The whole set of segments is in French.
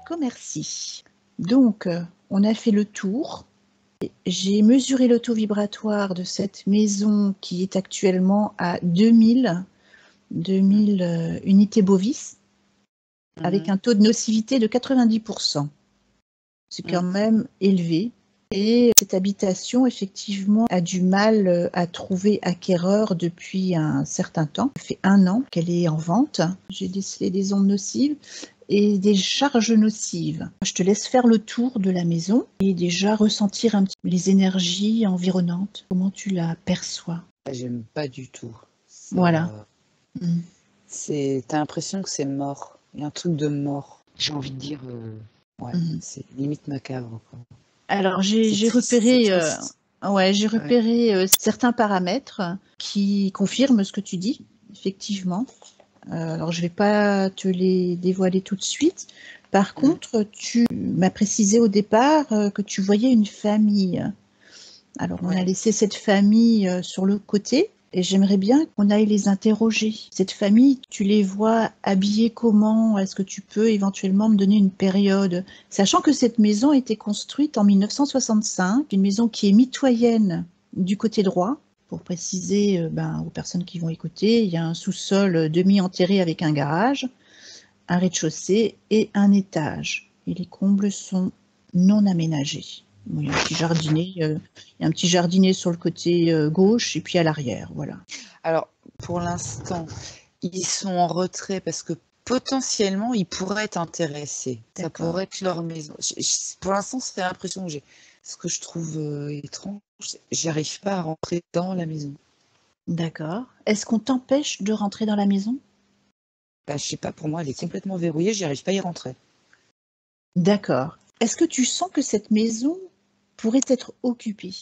Commercy. Donc, on a fait le tour. J'ai mesuré le taux vibratoire de cette maison qui est actuellement à 2000 unités bovis, avec un taux de nocivité de 90%. C'est quand même élevé. Et cette habitation, effectivement, a du mal à trouver acquéreur depuis un certain temps. Ça fait 1 an qu'elle est en vente. J'ai décelé des ondes nocives et des charges nocives. Je te laisse faire le tour de la maison et déjà ressentir un petit peu les énergies environnantes. Comment tu la perçois? J'aime pas du tout. Voilà. T'as l'impression que c'est mort. Il y a un truc de mort. J'ai envie de dire, c'est limite macabre, quoi. Alors j'ai repéré, certains paramètres qui confirment ce que tu dis, effectivement. Alors je ne vais pas te les dévoiler tout de suite. Par contre, tu m'as précisé au départ que tu voyais une famille. Alors on a laissé cette famille sur le côté. Et j'aimerais bien qu'on aille les interroger. Cette famille, tu les vois habillés comment? Est-ce que tu peux éventuellement me donner une période? Sachant que cette maison a été construite en 1965, une maison qui est mitoyenne du côté droit. Pour préciser aux personnes qui vont écouter, il y a un sous-sol demi-enterré avec un garage, un rez-de-chaussée et un étage. Et les combles sont non aménagés. Il y a un petit jardinet sur le côté gauche et puis à l'arrière, voilà. Alors, pour l'instant, ils sont en retrait parce que potentiellement, ils pourraient être intéressés. Ça pourrait être leur maison. Pour l'instant, c'est l'impression que j'ai. Ce que je trouve étrange, j'arrive pas à rentrer dans la maison. D'accord. Est-ce qu'on t'empêche de rentrer dans la maison? Je sais pas, pour moi, elle est complètement verrouillée, j'y arrive pas à y rentrer. D'accord. Est-ce que tu sens que cette maison pourrait être occupée?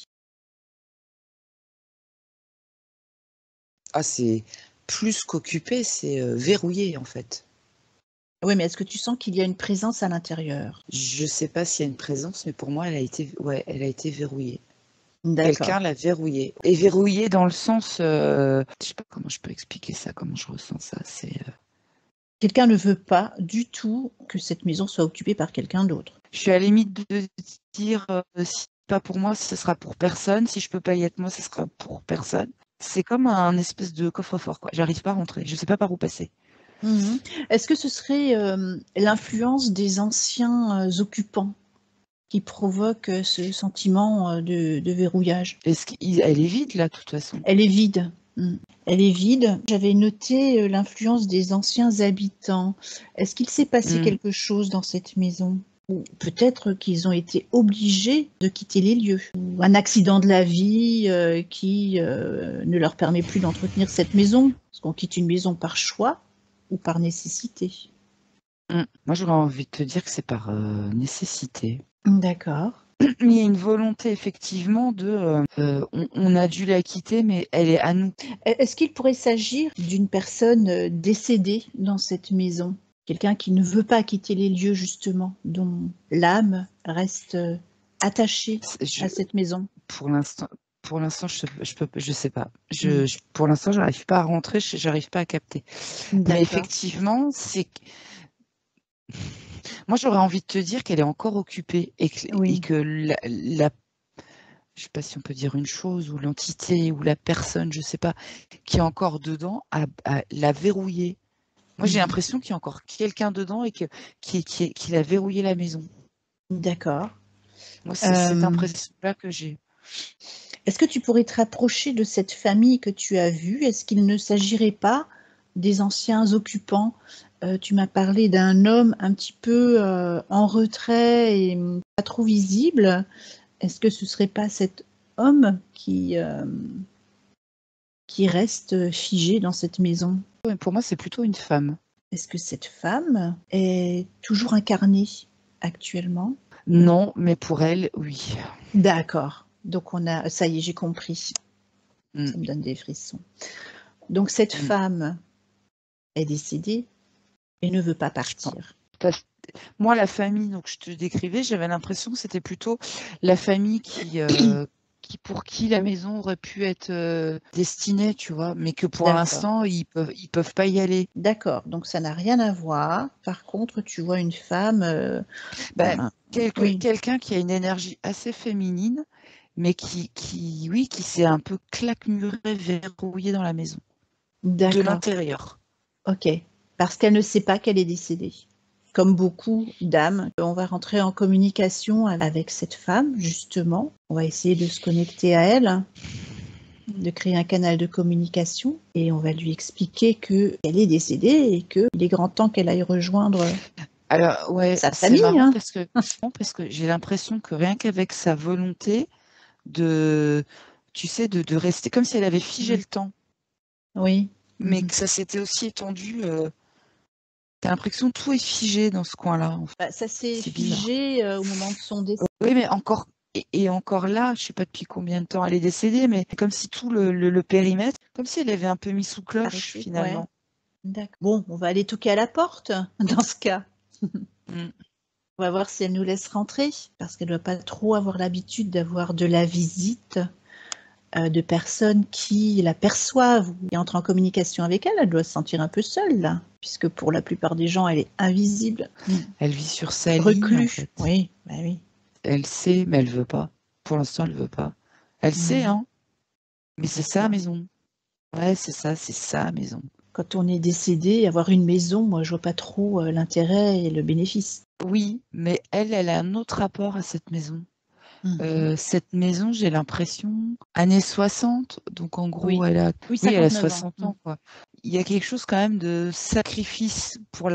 Ah, c'est plus qu'occupé, c'est verrouillé en fait. Oui, mais est-ce que tu sens qu'il y a une présence à l'intérieur? Je sais pas s'il y a une présence, mais pour moi, elle a été verrouillée. D'accord. Quelqu'un l'a verrouillée. Et verrouillée dans le sens, je sais pas comment je peux expliquer ça, comment je ressens ça. Quelqu'un ne veut pas du tout que cette maison soit occupée par quelqu'un d'autre. Je suis à la limite de dire, si pas pour moi, ce sera pour personne. Si je peux pas y être moi, ce sera pour personne. C'est comme un espèce de coffre-fort, quoi. J'arrive pas à rentrer. Je sais pas par où passer. Est-ce que ce serait l'influence des anciens occupants qui provoque ce sentiment de verrouillage? Elle est vide, là, de toute façon. Elle est vide. Elle est vide. J'avais noté l'influence des anciens habitants. Est-ce qu'il s'est passé quelque chose dans cette maison? Ou peut-être qu'ils ont été obligés de quitter les lieux. Ou un accident de la vie qui ne leur permet plus d'entretenir cette maison. Parce qu'on quitte une maison par choix ou par nécessité. Moi, j'aurais envie de te dire que c'est par nécessité. D'accord. Il y a une volonté, effectivement, on a dû la quitter, mais elle est à nous. Est-ce qu'il pourrait s'agir d'une personne décédée dans cette maison? Quelqu'un qui ne veut pas quitter les lieux, justement, dont l'âme reste attachée à cette maison? Pour l'instant, je sais pas. Pour l'instant, j'arrive pas à rentrer, j'arrive pas à capter. Mais effectivement, moi, j'aurais envie de te dire qu'elle est encore occupée et que je sais pas si on peut dire une chose, ou l'entité, ou la personne, je sais pas, qui est encore dedans, l'a verrouillée. Moi, j'ai l'impression qu'il y a encore quelqu'un dedans et qu'il a verrouillé la maison. D'accord. Moi, c'est cette impression-là que j'ai. Est-ce que tu pourrais te rapprocher de cette famille que tu as vue? Est-ce qu'il ne s'agirait pas des anciens occupants? Tu m'as parlé d'un homme un petit peu en retrait et pas trop visible. Est-ce que ce ne serait pas cet homme qui reste figé dans cette maison? Pour moi, c'est plutôt une femme. Est-ce que cette femme est toujours incarnée actuellement? Non, mais pour elle, oui. D'accord. Donc ça y est, j'ai compris. Ça me donne des frissons. Donc cette femme est décédée et ne veut pas partir. Moi, la famille, donc je te décrivais, j'avais l'impression que c'était plutôt la famille qui pour qui la maison aurait pu être destinée, tu vois, mais que pour D'accord. l'instant, ils peuvent pas y aller. D'accord, donc ça n'a rien à voir. Par contre, tu vois une femme... Ben, oui, quelqu'un qui a une énergie assez féminine, mais qui s'est un peu claquemuré, verrouillé dans la maison, de d'accord. l'intérieur. Ok, parce qu'elle ne sait pas qu'elle est décédée. Comme beaucoup d'âmes, on va rentrer en communication avec cette femme, justement. On va essayer de se connecter à elle, de créer un canal de communication, et on va lui expliquer qu'elle est décédée et qu'il est grand temps qu'elle aille rejoindre Alors, ouais, sa c'est famille. marrant Hein. parce que j'ai l'impression que rien qu'avec sa volonté de, tu sais, de rester comme si elle avait figé le temps, Oui. mais que ça s'était aussi étendu. T'as l'impression que tout est figé dans ce coin-là. En fait. Bah, ça s'est C'est bizarre. figé au moment de son décès. Oui, mais encore, et encore là, je sais pas depuis combien de temps elle est décédée, mais comme si tout le périmètre, comme si elle avait un peu mis sous cloche Arrêté. finalement. Ouais. D'accord. Bon, on va aller toquer à la porte dans ce cas. Mm. On va voir si elle nous laisse rentrer, parce qu'elle ne doit pas trop avoir l'habitude d'avoir de la visite de personnes qui la perçoivent ou qui entrent en communication avec elle. Elle doit se sentir un peu seule, là, puisque pour la plupart des gens, elle est invisible. Elle vit sur sa ligne, Reclus. en fait. Oui, bah oui. Elle sait, mais elle veut pas. Pour l'instant, elle veut pas. Elle sait, hein, mais c'est sa maison. Ouais, c'est ça, c'est sa maison. Quand on est décédé, avoir une maison, moi, je vois pas trop l'intérêt et le bénéfice. Oui, mais elle a un autre rapport à cette maison. Cette maison, j'ai l'impression, années 60, donc en gros, Oui. elle a, Oui, elle a 59 ans. 60 ans, quoi. Il y a quelque chose quand même de sacrifice pour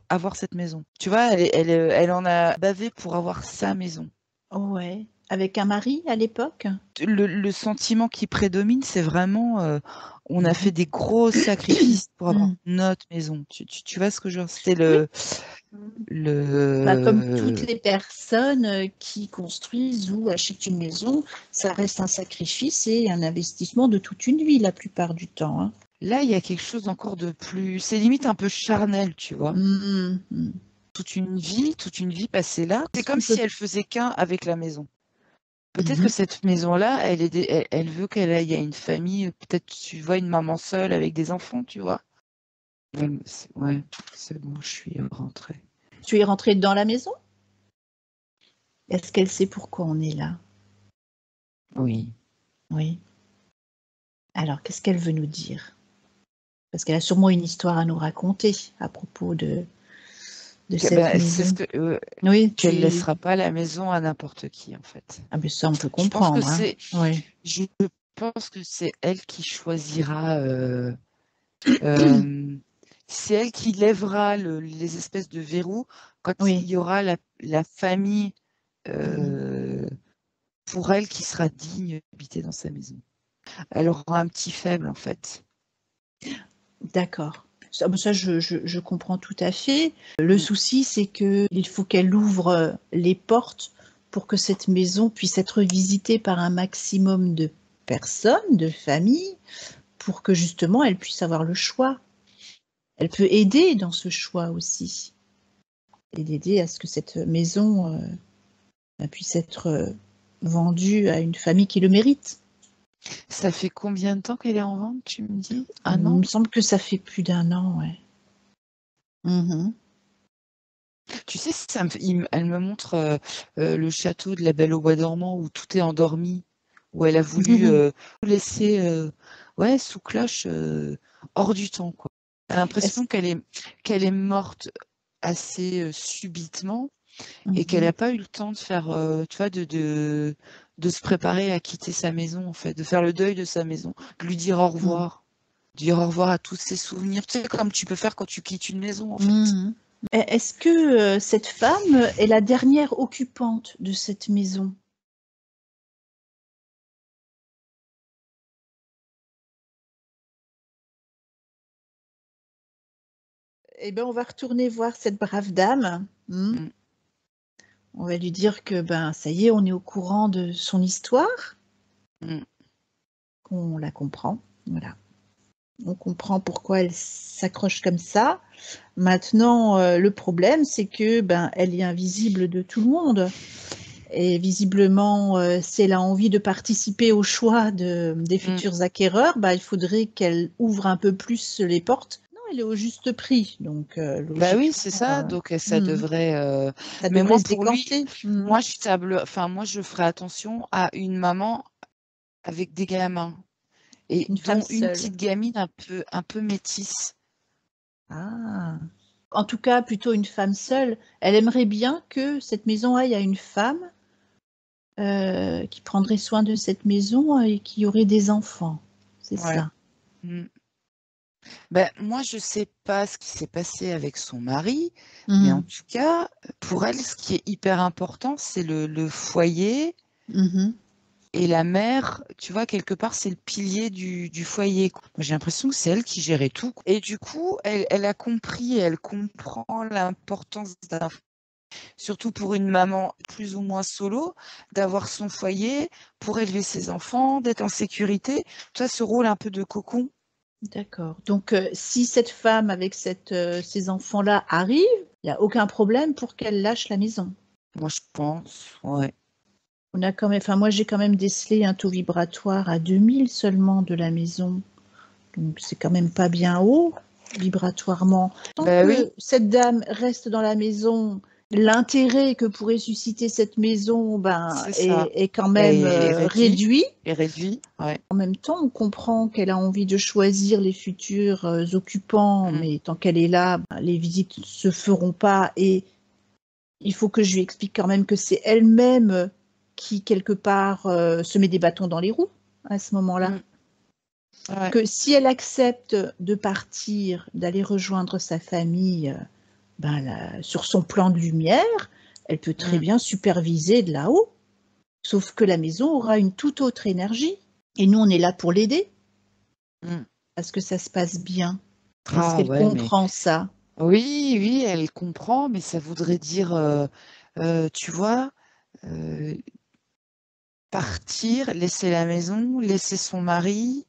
avoir cette maison. Tu vois, elle en a bavé pour avoir sa maison. Ouais. Avec un mari à l'époque? Le sentiment qui prédomine, c'est vraiment, on a fait des gros sacrifices pour avoir notre maison. Tu vois ce que je veux dire? C'était Bah, comme toutes le... les personnes qui construisent ou achètent une maison, ça reste un sacrifice et un investissement de toute une vie la plupart du temps. Hein. Là, il y a quelque chose encore de plus... C'est limite un peu charnel, tu vois. Toute une vie passée là. C'est comme si elle faisait qu'un avec la maison. Peut-être que cette maison-là, elle veut qu'elle aille à une famille, peut-être, tu vois, une maman seule avec des enfants, tu vois. Ouais, c'est bon, je suis rentrée. Tu es rentrée dans la maison? Est-ce qu'elle sait pourquoi on est là? Oui. Oui. Alors, qu'est-ce qu'elle veut nous dire? Parce qu'elle a sûrement une histoire à nous raconter à propos de cette maison. C'est ce que, oui, qu'elle ne laissera pas la maison à n'importe qui, en fait. Ah, mais ça, on peut Je pense que comprendre. Hein. Oui. je pense que c'est elle qui choisira. C'est elle qui lèvera les espèces de verrous quand il y aura la famille pour elle qui sera digne d'habiter dans sa maison. Elle aura un petit faible, en fait. D'accord. Ça, je comprends tout à fait. Le souci, c'est qu'il faut qu'elle ouvre les portes pour que cette maison puisse être visitée par un maximum de personnes, de familles, pour que justement elle puisse avoir le choix. Elle peut aider dans ce choix aussi. Et d'aider à ce que cette maison puisse être vendue à une famille qui le mérite. Ça fait combien de temps qu'elle est en vente, tu me dis? Il me semble que ça fait plus d'1 an, ouais. Tu sais, elle me montre le château de la Belle au bois dormant où tout est endormi, où elle a voulu laisser sous cloche hors du temps, quoi. J'ai l'impression qu'elle est morte assez subitement et qu'elle n'a pas eu le temps de faire, tu vois, de se préparer à quitter sa maison, en fait, de faire le deuil de sa maison, de lui dire au revoir. Dire au revoir à tous ses souvenirs, tu sais, comme tu peux faire quand tu quittes une maison, en fait. Est-ce que cette femme est la dernière occupante de cette maison? Eh bien, on va retourner voir cette brave dame. On va lui dire que, ça y est, on est au courant de son histoire, qu'on la comprend, voilà. On comprend pourquoi elle s'accroche comme ça. Maintenant, le problème, c'est que, elle est invisible de tout le monde. Et visiblement, si elle a envie de participer au choix des futurs acquéreurs, bah, il faudrait qu'elle ouvre un peu plus les portes. Non, elle est au juste prix, donc Bah oui, logiquement, c'est ça. Donc ça devrait. ça Mais devrait moi, se pour lui, décanter. moi, moi, je ferai attention à une maman avec des gamins et Une femme dont une seule. petite gamine un peu métisse. Ah. En tout cas, plutôt une femme seule. Elle aimerait bien que cette maison aille à une femme qui prendrait soin de cette maison et qui aurait des enfants. C'est Ouais. ça. Ben, moi, je sais pas ce qui s'est passé avec son mari, mais en Mhm. tout cas, pour elle, ce qui est hyper important, c'est le foyer Mhm. et la mère, tu vois, quelque part, c'est le pilier du foyer, quoi. Moi, j'ai l'impression que c'est elle qui gérait tout, quoi. Et du coup, elle a compris, elle comprend l'importance surtout pour une maman plus ou moins solo, d'avoir son foyer pour élever ses enfants, d'être en sécurité. Tu vois, ce rôle un peu de cocon. D'accord. Donc, si cette femme avec ces enfants-là arrive, il n'y a aucun problème pour qu'elle lâche la maison. Moi, je pense, ouais. On a quand même, enfin, moi, j'ai quand même décelé un taux vibratoire à 2000 seulement de la maison. Donc, c'est quand même pas bien haut, vibratoirement. Tant Ben oui. que cette dame reste dans la maison, l'intérêt que pourrait susciter cette maison C'est ça. est quand même Et réduit. réduit, ouais. En même temps, on comprend qu'elle a envie de choisir les futurs occupants, Mm. mais tant qu'elle est là, ben, les visites ne se feront pas. Et il faut que je lui explique quand même que c'est elle-même qui, quelque part, se met des bâtons dans les roues à ce moment-là. Mm. Ouais. Que si elle accepte de partir, d'aller rejoindre sa famille ben, là, sur son plan de lumière, elle peut très Mm. bien superviser de là-haut. Sauf que la maison aura une toute autre énergie. Et nous, on est là pour l'aider. Mm. Parce que ça se passe bien. Est-ce Ah qu'elle ouais, mais comprend ça? oui, oui, elle comprend, mais ça voudrait dire, tu vois, euh, partir, laisser la maison, laisser son mari.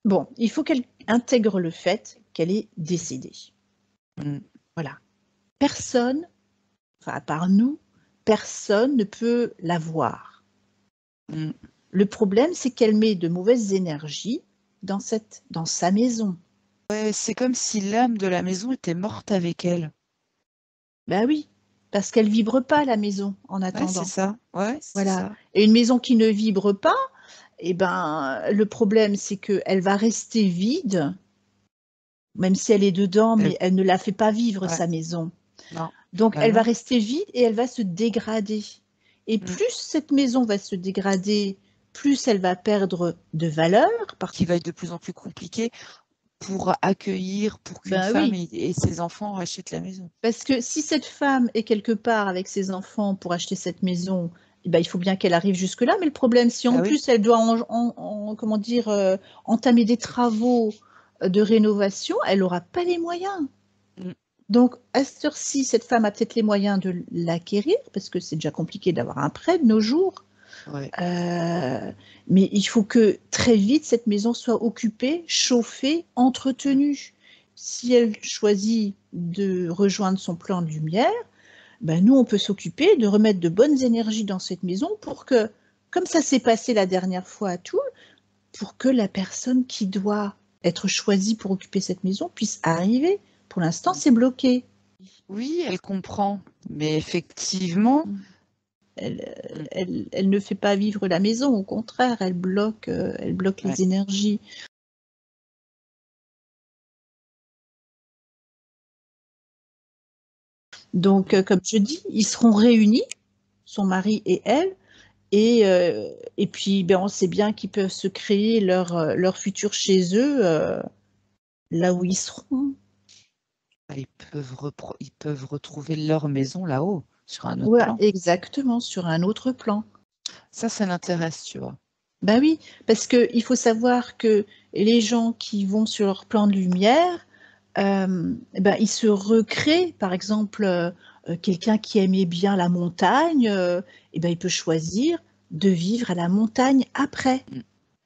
Bon, il faut qu'elle intègre le fait qu'elle est décédée. Mm. Voilà. Personne, enfin à part nous, personne ne peut la voir. Mm. Le problème, c'est qu'elle met de mauvaises énergies dans sa maison. Ouais, c'est comme si l'âme de la maison était morte avec elle. Ben oui, parce qu'elle vibre pas la maison en Ouais, c'est attendant. ça. Ouais, c'est Voilà. ça. Et une maison qui ne vibre pas, eh ben, le problème, c'est qu'elle va rester vide, même si elle est dedans, Elle- mais elle ne la fait pas vivre, ouais, sa maison. non. Donc, Bah elle va non. rester vide et elle va se dégrader. Et Mm. plus cette maison va se dégrader, plus elle va perdre de valeur. Qui va être de plus en plus compliqué pour accueillir, pour qu'une Ben femme oui, et ses enfants achètent la maison. parce que si cette femme est quelque part avec ses enfants pour acheter cette maison, eh ben, il faut bien qu'elle arrive jusque-là. Mais le problème, si en Bah oui. plus elle doit comment dire, entamer des travaux de rénovation, elle n'aura pas les moyens. Mm. Donc, à cette heure-ci, cette femme a peut-être les moyens de l'acquérir, parce que c'est déjà compliqué d'avoir un prêt de nos jours. Ouais. Mais il faut que très vite, cette maison soit occupée, chauffée, entretenue. Si elle choisit de rejoindre son plan de lumière, ben nous, on peut s'occuper de remettre de bonnes énergies dans cette maison pour que, comme ça s'est passé la dernière fois à Toul, pour que la personne qui doit être choisie pour occuper cette maison puisse arriver. Pour l'instant, c'est bloqué. Oui, elle comprend, mais effectivement, mm, Elle ne fait pas vivre la maison, au contraire, elle bloque ouais. les énergies. Donc, comme je dis, ils seront réunis, son mari et elle, et puis ben, on sait bien qu'ils peuvent se créer leur futur chez eux, là où ils seront. Ah, ils peuvent retrouver leur maison là-haut, sur un autre Ouais, plan. exactement, sur un autre plan. Ça l'intéresse, tu vois. Ben oui, parce qu'il faut savoir que les gens qui vont sur leur plan de lumière, eh ben, ils se recréent. Par exemple, quelqu'un qui aimait bien la montagne, eh ben, il peut choisir de vivre à la montagne après.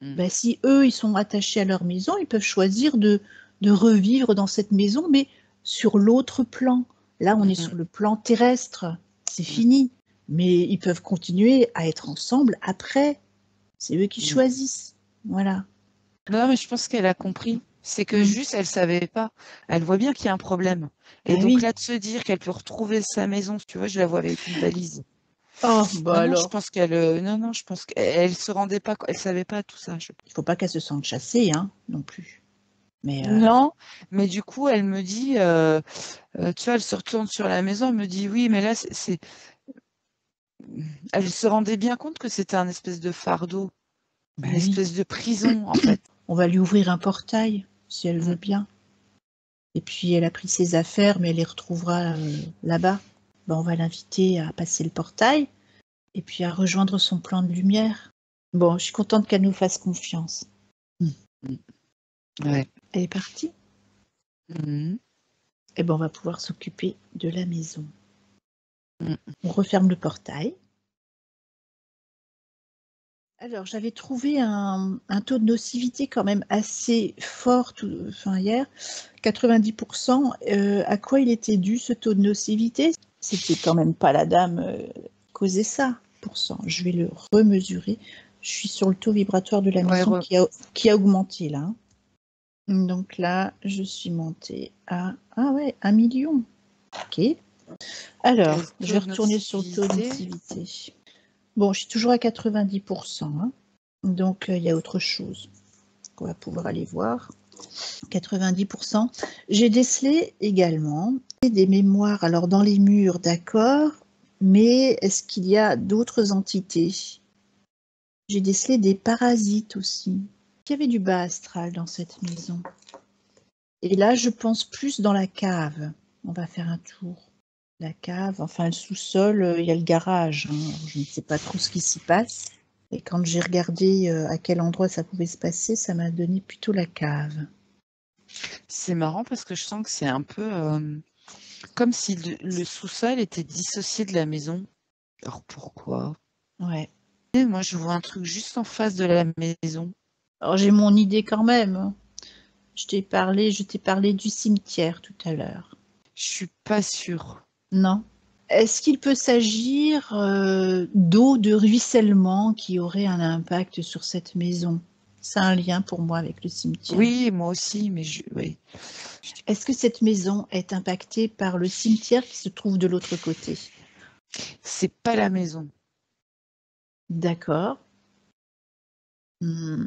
Mm, mm, Ben, si eux, ils sont attachés à leur maison, ils peuvent choisir de revivre dans cette maison, mais sur l'autre plan. Là, on est mm, sur le plan terrestre. C'est mm. fini. Mais ils peuvent continuer à être ensemble après. C'est eux qui choisissent. Voilà. Non, mais je pense qu'elle a compris. C'est que juste, elle savait pas. Elle voit bien qu'il y a un problème. Et donc là, de se dire qu'elle peut retrouver sa maison, tu vois, je la vois avec une valise. Oh, bah alors. Je pense qu'elle, non, je pense qu'elle se rendait pas, elle savait pas tout ça. Il faut pas qu'elle se sente chassée, hein, non plus. Mais non, mais du coup, elle me dit, tu vois, elle se retourne sur la maison, elle me dit, oui, mais là, elle se rendait bien compte que c'était un espèce de fardeau, une espèce de prison, en fait. On va lui ouvrir un portail, si elle veut bien. Et puis, elle a pris ses affaires, mais elle les retrouvera là-bas. Ben, on va l'inviter à passer le portail et puis à rejoindre son plan de lumière. Bon, je suis contente qu'elle nous fasse confiance. Ouais. Elle est partie. Et ben, on va pouvoir s'occuper de la maison. On referme le portail. Alors, j'avais trouvé un taux de nocivité quand même assez fort hier, 90%. À quoi il était dû ce taux de nocivité? C'était quand même pas la dame qui causait ça, pourcent. Je vais le remesurer. Je suis sur le taux vibratoire de la maison qui a augmenté là. Donc là, je suis montée à 1 million. Ok. Alors, je vais retourner sur le taux de nocivité. Bon, je suis toujours à 90%. Hein. Donc, il y a autre chose qu'on va pouvoir aller voir. 90%. J'ai décelé également des mémoires, alors dans les murs, d'accord, mais est-ce qu'il y a d'autres entités? J'ai décelé des parasites aussi. Il y avait du bas astral dans cette maison. Et là, je pense plus dans la cave. On va faire un tour. La cave, enfin le sous-sol, il y a le garage. Hein. Je ne sais pas trop ce qui s'y passe. Et quand j'ai regardé à quel endroit ça pouvait se passer, ça m'a donné plutôt la cave. C'est marrant parce que je sens que c'est un peu comme si le sous-sol était dissocié de la maison. Alors pourquoi? Ouais. Et moi, je vois un truc juste en face de la maison. Alors j'ai mon idée quand même. Je t'ai parlé du cimetière tout à l'heure. Je suis pas sûre. Non. Est-ce qu'il peut s'agir d'eau de ruissellement qui aurait un impact sur cette maison? C'est un lien pour moi avec le cimetière. Oui, moi aussi, mais oui. Est-ce que cette maison est impactée par le cimetière qui se trouve de l'autre côté? C'est pas la maison. D'accord.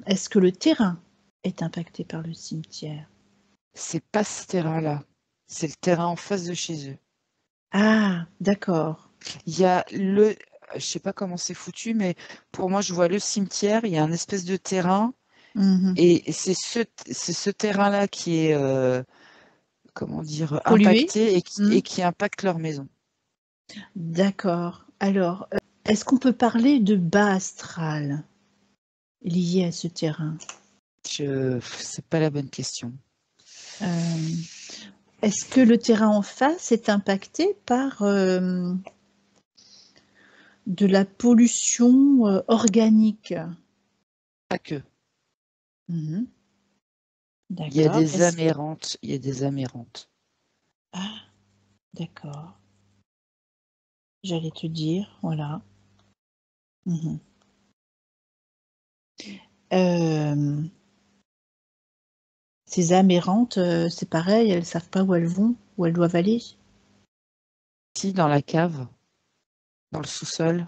Est-ce que le terrain est impacté par le cimetière? C'est pas ce terrain-là. C'est le terrain en face de chez eux. Ah, d'accord. Il y a je sais pas comment c'est foutu, mais pour moi, je vois le cimetière, il y a un espèce de terrain, et c'est ce terrain-là qui est, comment dire, Pollué. impacté et qui impacte leur maison. D'accord. Alors, est-ce qu'on peut parler de bas astral lié à ce terrain? C'est pas la bonne question. Est-ce que le terrain en face est impacté par de la pollution organique? Pas que. D'accord. Il y a des amérantes. Il y a des amérantes. Ah, d'accord. J'allais te dire, voilà. Ces âmes errantes, c'est pareil, elles ne savent pas où elles vont, où elles doivent aller. Ici, dans la cave, dans le sous-sol.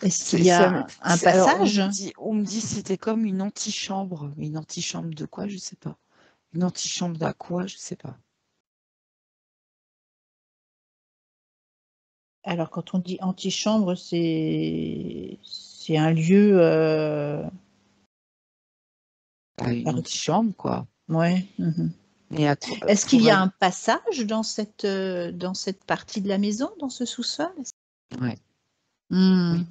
Est-ce qu'il y a un passage? Alors, on me dit c'était comme une antichambre. Une antichambre de quoi? Je sais pas. Une antichambre d'à quoi? Je sais pas. Alors, quand on dit antichambre, c'est un lieu... Une antichambre, quoi. Ouais. Est-ce qu'il y a un passage dans cette partie de la maison, dans ce sous-sol? Ouais. Oui.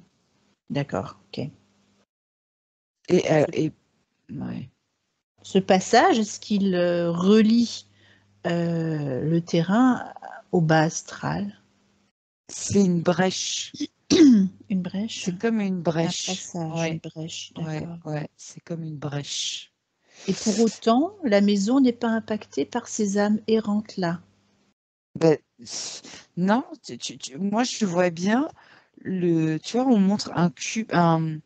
D'accord, ok. Ouais. Ce passage, est-ce qu'il relie le terrain au bas astral? C'est une brèche. Une brèche? C'est comme une brèche. Un passage, une brèche, d'accord. Ouais, c'est comme une brèche. Et pour autant, la maison n'est pas impactée par ces âmes errantes-là. Non, moi je vois bien tu vois, on montre un cube, un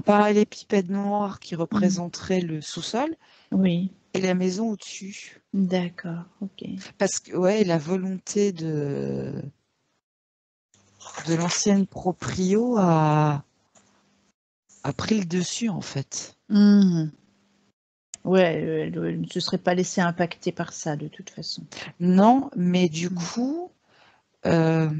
parallélépipède noir qui représenterait le sous-sol Oui, et la maison au-dessus. d'accord, ok. Parce que ouais, la volonté de l'ancienne proprio a pris le dessus en fait. Mhm. Ouais, elle ne se serait pas laissée impacter par ça de toute façon. Non, mais du Mm. coup, euh,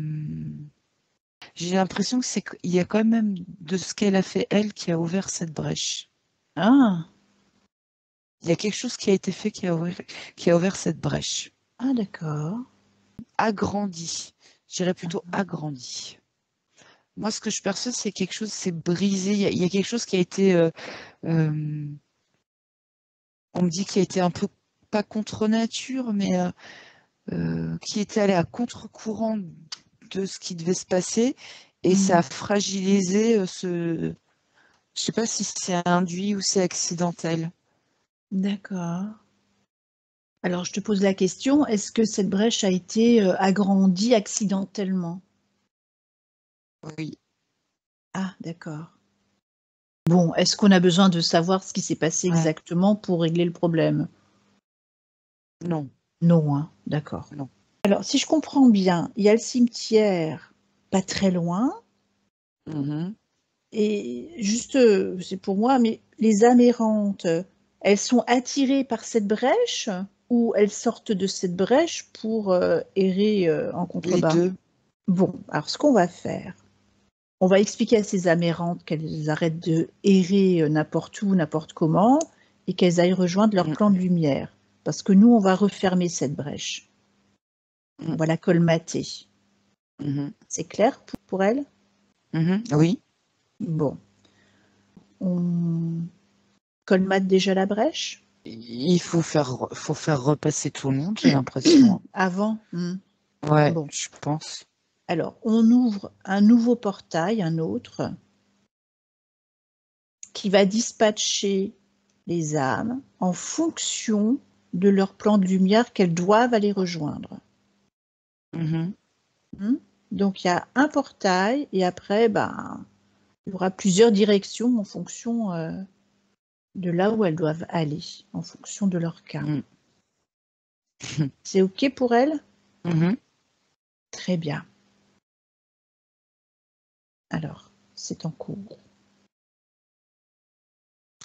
j'ai l'impression que il y a quand même de ce qu'elle a fait elle qui a ouvert cette brèche. Ah, Il y a quelque chose qui a été fait qui a ouvert cette brèche. ah d'accord. Agrandi. Je dirais plutôt agrandi. Moi, ce que je perçois, c'est quelque chose, c'est brisé. Il y a quelque chose qui a été, euh, on me dit, qui a été un peu, pas contre nature, mais qui était allé à contre-courant de ce qui devait se passer. Et ça a fragilisé je sais pas si c'est induit ou c'est accidentel. D'accord. Alors, je te pose la question, est-ce que cette brèche a été agrandie accidentellement? Oui, Ah, d'accord. Bon, est-ce qu'on a besoin de savoir ce qui s'est passé ouais, exactement pour régler le problème? non, Non, hein, d'accord. non. Alors, si je comprends bien, il y a le cimetière pas très loin, Mhm. et juste, c'est pour moi, mais les âmes errantes, elles sont attirées par cette brèche ou elles sortent de cette brèche pour errer en Les contrebas? deux. Bon, alors ce qu'on va faire, on va expliquer à ces âmes errantes qu'elles arrêtent de errer n'importe où, n'importe comment, et qu'elles aillent rejoindre leur Mm, plan de lumière. Parce que nous, on va refermer cette brèche. On mm, va la colmater. mhm, C'est clair pour elles? mhm. Oui, Bon. On colmate déjà la brèche? il faut faire repasser tout le monde, j'ai l'impression. Avant? Ouais, Bon. je pense. Alors, on ouvre un nouveau portail, un autre, qui va dispatcher les âmes en fonction de leur plan de lumière qu'elles doivent aller rejoindre. Mhm. Hmm. Donc il y a un portail et après, ben, il y aura plusieurs directions en fonction de là où elles doivent aller, en fonction de leur cas. Mm. C'est OK pour elles? Mhm. Très bien. Alors, c'est en cours.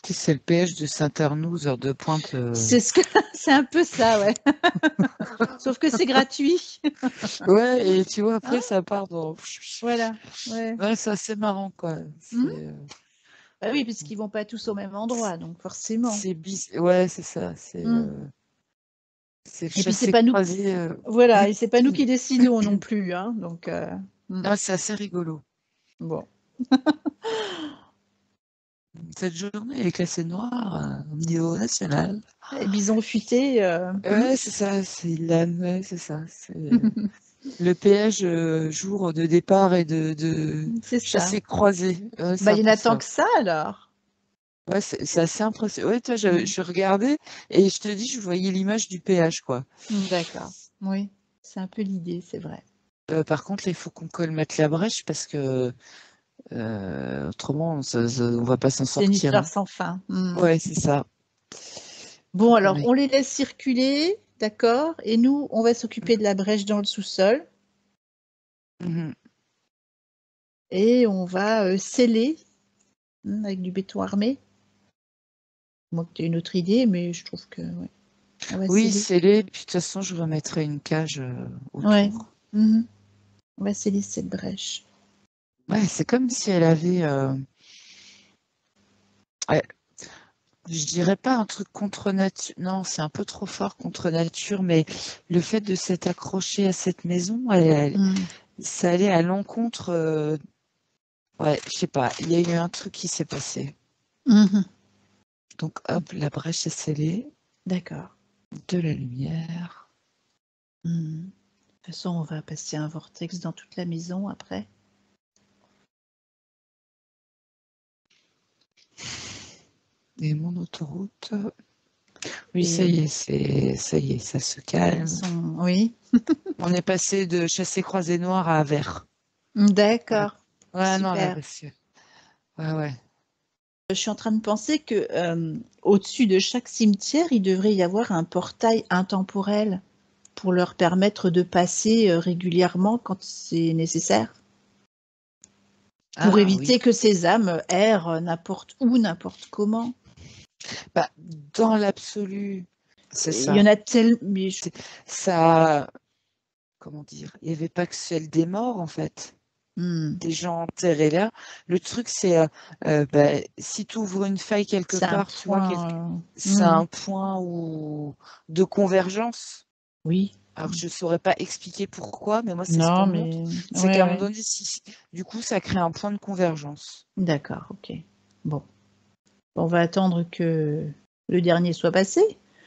C'est le péage de Saint-Arnoux, heure de pointe. C'est ce que c'est un peu ça, ouais. Sauf que c'est gratuit. Ouais, et tu vois, après, Hein? ça part dans. Voilà. Ouais. Ouais, c'est assez marrant, quoi. Hmm. Bah oui, puisqu'ils vont pas tous au même endroit, donc forcément. Ouais, c'est ça. Hmm. C'est Et puis c'est chassé pas nous, croisé. voilà, et c'est pas nous qui décidons non plus, hein. Donc Non, c'est assez rigolo. bon. Cette journée est classée noire au niveau national. Et bison futé. Ouais, c'est ça, c'est l'âne, ouais, c'est ça. C'est le péage jour de départ et de C'est ça. chassé croisé. Ouais, c'est Bah, un il y en peu a tant ça. que ça alors. Ouais, c'est assez impressionnant. Ouais, toi, Mm. je regardais et je te dis, je voyais l'image du péage, quoi. D'accord. Oui, c'est un peu l'idée, c'est vrai. Par contre, là, il faut qu'on colmate la brèche parce que autrement, on va pas s'en C'est une sortir, histoire hein. sans fin. Mm. Ouais, c'est ça. Faut Bon, qu'on alors ait. on les laisse circuler, d'accord, et nous, on va s'occuper de la brèche dans le sous-sol Mhm. et on va sceller avec du béton armé. Moi, tu as une autre idée, mais je trouve que ouais, on va Oui, sceller. scellé. Puis de toute façon, je remettrai une cage Ouais. autour. Mhm. On va sceller cette brèche. Ouais, c'est comme si elle avait. Ouais, je dirais pas un truc contre nature. Non, c'est un peu trop fort contre nature, mais le fait de s'être accroché à cette maison, Mm. ça allait à l'encontre. Ouais, je sais pas. Il y a eu un truc qui s'est passé. Mhm. Donc, hop, la brèche est scellée. D'accord. De la lumière. Mm. De toute façon, on va passer un vortex dans toute la maison après. Et mon autoroute. Oui, ça Et y est, ça y est, ça se calme. oui. On est passé de chassé croisé noir à vert. Ouais, D'accord. ouais, non, là, Super. parce que... Ouais, ouais. Je suis en train de penser que au-dessus de chaque cimetière, il devrait y avoir un portail intemporel pour leur permettre de passer régulièrement quand c'est nécessaire, pour Ah éviter oui. que ces âmes errent n'importe où, n'importe comment. Bah, dans l'absolu, c'est Il y ça. en a tellement. Ça, comment dire, il n'y avait pas que celle des morts, en fait. Des gens enterrés là. Le truc, c'est bah, si tu ouvres une faille quelque C'est un part, tu vois, point. c'est un point de convergence. Oui. Alors, je ne saurais pas expliquer pourquoi, mais moi, c'est ce qu'on Non, me montre. mais C'est qu'à ouais, un moment ouais. donné, du coup, ça crée un point de convergence. D'accord, ok. Bon. On va attendre que le dernier soit passé.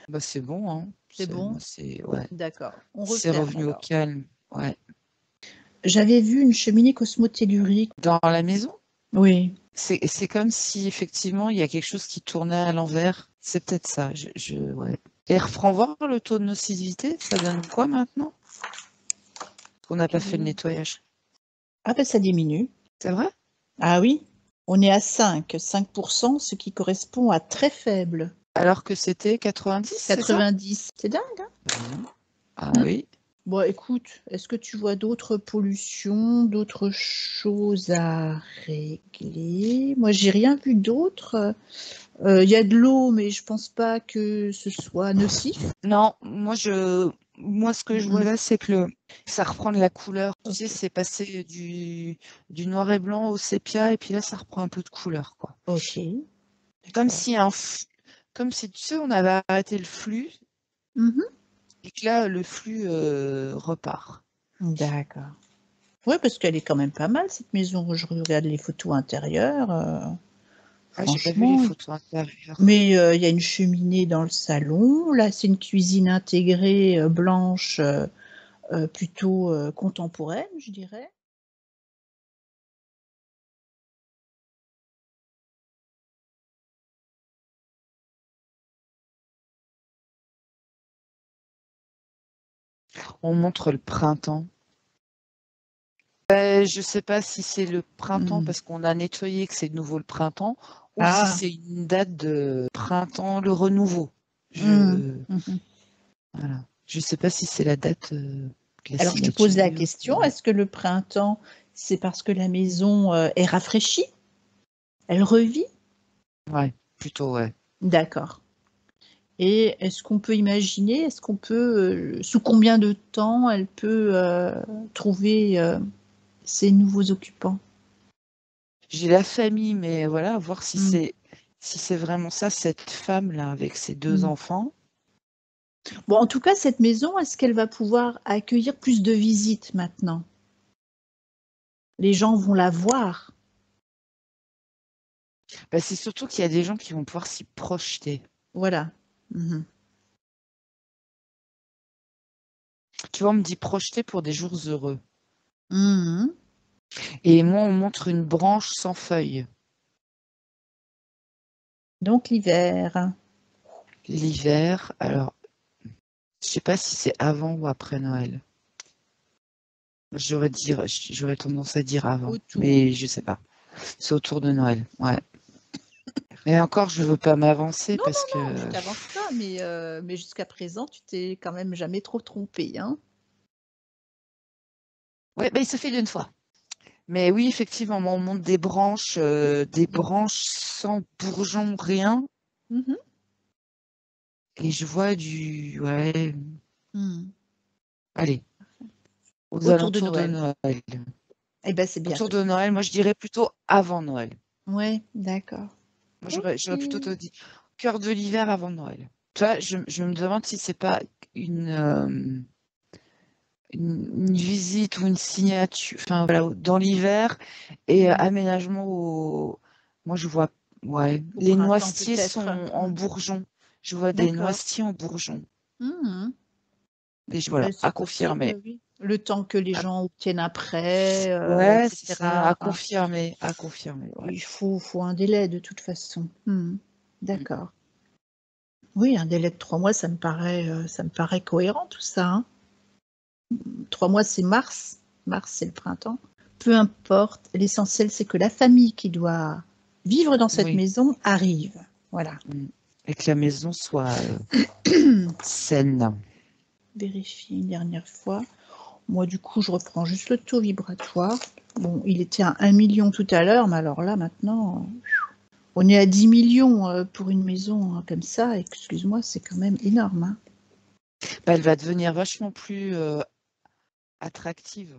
Bah, c'est bon, hein. C'est bon? Moi, c'est ouais. D'accord. On C'est referme revenu au alors. calme. Ouais. J'avais vu une cheminée cosmotellurique. Dans la maison, Oui. c'est comme si effectivement il y a quelque chose qui tournait à l'envers. C'est peut-être ça. Ouais. Et reprends voir le taux de nocivité. Ça donne quoi maintenant? On n'a pas fait le nettoyage. Ah ben ça diminue. C'est vrai? Ah oui. On est à 5%, ce qui correspond à très faible. Alors que c'était 90, c'est ça? 90. C'est dingue, hein? Ah Mm. oui. Bon, écoute, est-ce que tu vois d'autres pollutions, d'autres choses à régler? Moi, j'ai rien vu d'autre. Il y a de l'eau, mais je pense pas que ce soit nocif. Non, moi ce que je vois Mm. là, c'est que ça reprend de la couleur. Tu sais, Ok. c'est passé du noir et blanc au sépia, et puis là, ça reprend un peu de couleur, quoi. Ok. Comme D'accord. si comme si tu sais, on avait arrêté le flux Mhm. et que là, le flux repart. D'accord. Oui, parce qu'elle est quand même pas mal, cette maison. Je regarde les photos intérieures. Ah, j'ai pas vu les Franchement. photos intérieures. Mais il y a une cheminée dans le salon. Là, c'est une cuisine intégrée blanche, plutôt contemporaine, je dirais. On montre le printemps. Je sais pas si c'est le printemps Mm. parce qu'on a nettoyé que c'est de nouveau le printemps ou si Ah. c'est une date de printemps, le renouveau. Mm. Je Mhm. Voilà. Je sais pas si c'est la date de la Alors, je te pose la signature. question, est-ce que le printemps, c'est parce que la maison est rafraîchie? Elle revit? Ouais, plutôt ouais. D'accord. Et est-ce qu'on peut imaginer, est-ce qu'on peut, sous combien de temps elle peut trouver ses nouveaux occupants? J'ai la famille, mais voilà, voir Mm. si c'est vraiment ça, cette femme-là avec ses 2 Mm. enfants. Bon, en tout cas, cette maison, est-ce qu'elle va pouvoir accueillir plus de visites maintenant? Les gens vont la voir. Bah, c'est surtout qu'il y a des gens qui vont pouvoir s'y projeter. Voilà. Mhm. Tu vois, on me dit projeter pour des jours heureux. Mhm. Et moi, on montre une branche sans feuilles. Donc l'hiver. L'hiver, alors, je sais pas si c'est avant ou après Noël. J'aurais tendance à dire avant, Autour. mais je sais pas. C'est autour de Noël, ouais. Et encore, je veux pas m'avancer Non, parce non, non, tu que t'avances pas, mais jusqu'à présent, tu t'es quand même jamais trop trompé, hein. ouais, bah, il se fait d'une fois. Mais oui, effectivement, moi, on monte des branches sans bourgeons, rien. Mhm. Et je vois ouais, Mhm. allez, aux Autour de alentours de Noël. Noël. Eh ben, c'est bien. Autour de Noël, moi, je dirais plutôt avant Noël. Ouais, d'accord. Moi, Ok. j'aurais plutôt te dit cœur de l'hiver avant Noël. Tu vois, je me demande si c'est pas une, euh, une visite ou une signature, enfin voilà, dans l'hiver et Mhm. aménagement moi je vois, ouais, Au les printemps, noisetiers sont peut-être. en bourgeon. Je vois des D'accord. noisetiers en bourgeon. Mhm. Et voilà, Ben, c'est à possible, confirmer. oui. Le temps que les À- gens obtiennent après, ouais, c'est ça, etc. à confirmer, ouais. Il faut un délai de toute façon. Mhm. D'accord. Oui, un délai de 3 mois, ça me paraît cohérent tout ça, hein. 3 mois, c'est mars. Mars, c'est le printemps. Peu importe, l'essentiel, c'est que la famille qui doit vivre dans cette Oui. maison arrive. Voilà. Et que la maison soit saine. Vérifier une dernière fois. Moi, du coup, je reprends juste le taux vibratoire. Bon, il était à 1 million tout à l'heure, mais alors là, maintenant, on est à 10 millions pour une maison comme ça. Excuse-moi, c'est quand même énorme, hein. Elle va devenir vachement plus attractive.